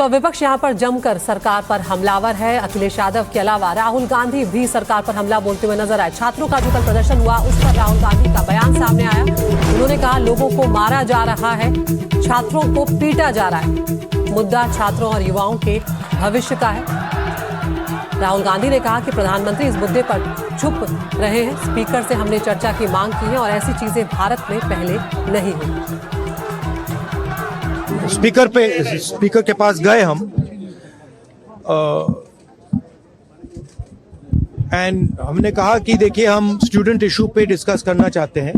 तो विपक्ष यहां पर जमकर सरकार पर हमलावर है। अखिलेश यादव के अलावा राहुल गांधी भी सरकार पर हमला बोलते हुए नजर आए। छात्रों का जो कल प्रदर्शन हुआ उस पर राहुल गांधी का बयान सामने आया। उन्होंने कहा लोगों को मारा जा रहा है, छात्रों को पीटा जा रहा है। मुद्दा छात्रों और युवाओं के भविष्य का है। राहुल गांधी ने कहा कि प्रधानमंत्री इस मुद्दे पर चुप रहे हैं। स्पीकर से हमने चर्चा की मांग की है और ऐसी चीजें भारत में पहले नहीं हुई। स्पीकर के पास गए हम एंड हमने कहा कि देखिए हम स्टूडेंट इशू पे डिस्कस करना चाहते हैं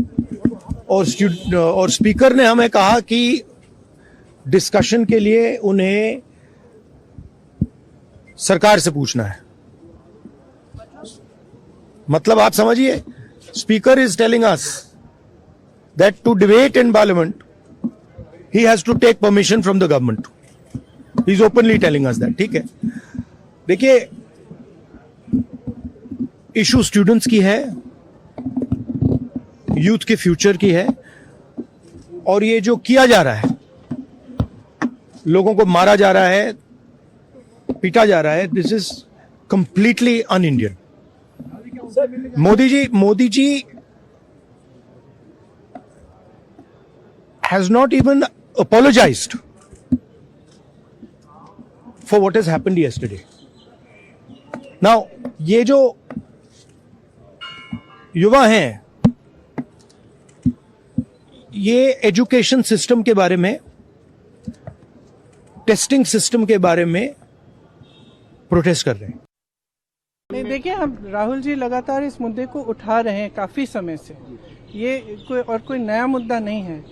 और स्पीकर ने हमें कहा कि डिस्कशन के लिए उन्हें सरकार से पूछना है। मतलब आप समझिए, speaker is telling us that to debate in parliament he has to take permission from the government. He is openly telling us that. ठीक है, देखिए इशू स्टूडेंट्स की है, यूथ के फ्यूचर की है, और ये जो किया जा रहा है, लोगों को मारा जा रहा है, पीटा जा रहा है, this is completely un Indian. Modi ji has not even apologized for what has happened yesterday. Now, ये जो युवा हैं, ये एजुकेशन सिस्टम के बारे में, टेस्टिंग सिस्टम के बारे में प्रोटेस्ट कर रहे हैं। नहीं, देखिए, हम राहुल जी लगातार इस मुद्दे को उठा रहे हैं काफी समय से। ये कोई नया मुद्दा नहीं है,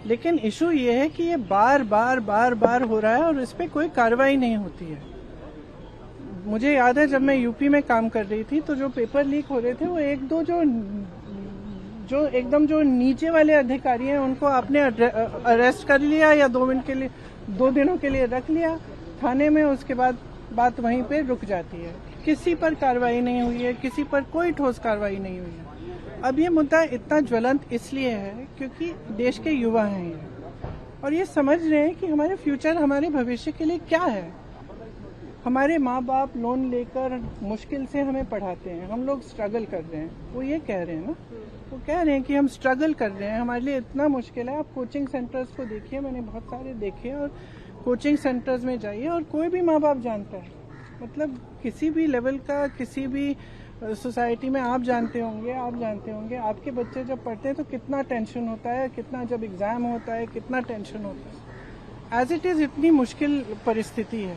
लेकिन इशू ये है कि ये बार बार हो रहा है और इस पर कोई कार्रवाई नहीं होती है। मुझे याद है जब मैं यूपी में काम कर रही थी तो जो पेपर लीक हो रहे थे वो एक दो जो एकदम जो नीचे वाले अधिकारी हैं उनको आपने अरेस्ट कर लिया या 2 दिनों के लिए रख लिया थाने में, उसके बाद बात वहीं पे रुक जाती है। किसी पर कार्रवाई नहीं हुई है, किसी पर कोई ठोस कार्रवाई नहीं हुई है। अब ये मुद्दा इतना ज्वलंत इसलिए है क्योंकि देश के युवा हैं ये, और ये समझ रहे हैं कि हमारे फ्यूचर, हमारे भविष्य के लिए क्या है। हमारे माँ बाप लोन लेकर मुश्किल से हमें पढ़ाते हैं, हम लोग स्ट्रगल कर रहे हैं। वो ये कह रहे हैं ना, वो कह रहे हैं कि हम स्ट्रगल कर रहे हैं, हमारे लिए इतना मुश्किल है। आप कोचिंग सेंटर्स को देखिए, मैंने बहुत सारे देखे, और कोचिंग सेंटर्स में जाइए और कोई भी माँ बाप जानता है, मतलब किसी भी लेवल का, किसी भी सोसाइटी में आप जानते होंगे आपके बच्चे जब पढ़ते हैं तो कितना टेंशन होता है, कितना जब एग्जाम होता है कितना टेंशन होता है। एज इट इज इतनी मुश्किल परिस्थिति है,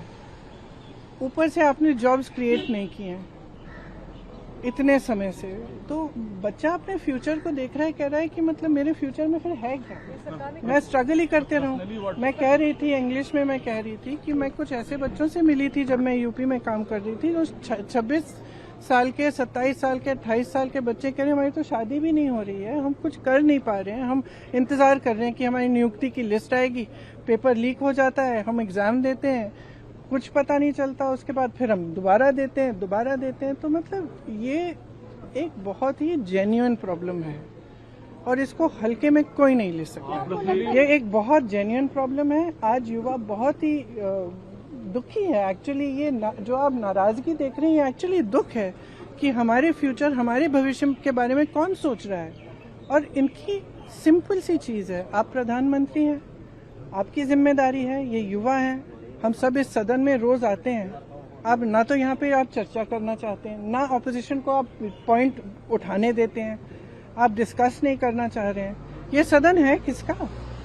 ऊपर से आपने जॉब्स क्रिएट नहीं किए हैं इतने समय से, तो बच्चा अपने फ्यूचर को देख रहा है, कह रहा है कि मतलब मेरे फ्यूचर में फिर है क्या, मैं स्ट्रगल ही करते रहूं। मैं कह रही थी इंग्लिश में, मैं कह रही थी कि मैं कुछ ऐसे बच्चों से मिली थी जब मैं यूपी में काम कर रही थी, जो 26 साल के, 27 साल के, 28 साल के बच्चे कह रहे हैं हमारी तो शादी भी नहीं हो रही है, हम कुछ कर नहीं पा रहे हैं, हम इंतजार कर रहे हैं कि हमारी नियुक्ति की लिस्ट आएगी, पेपर लीक हो जाता है, हम एग्जाम देते हैं, कुछ पता नहीं चलता, उसके बाद फिर हम दोबारा देते हैं। तो मतलब ये एक बहुत ही जेन्युइन प्रॉब्लम है और इसको हल्के में कोई नहीं ले सकता। ये एक बहुत जेन्युइन प्रॉब्लम है। आज युवा बहुत ही दुखी है एक्चुअली। ये जो आप नाराजगी देख रहे हैं एक्चुअली दुख है कि हमारे फ्यूचर, हमारे भविष्य के बारे में कौन सोच रहा है। और इनकी सिंपल सी चीज़ है, आप प्रधानमंत्री हैं, आपकी जिम्मेदारी है, ये युवा हैं, हम सब इस सदन में रोज आते हैं, आप ना तो यहाँ पे आप चर्चा करना चाहते हैं, ना ऑपोजिशन को आप पॉइंट उठाने देते हैं, आप डिस्कस नहीं करना चाह रहे हैं। ये सदन है किसका?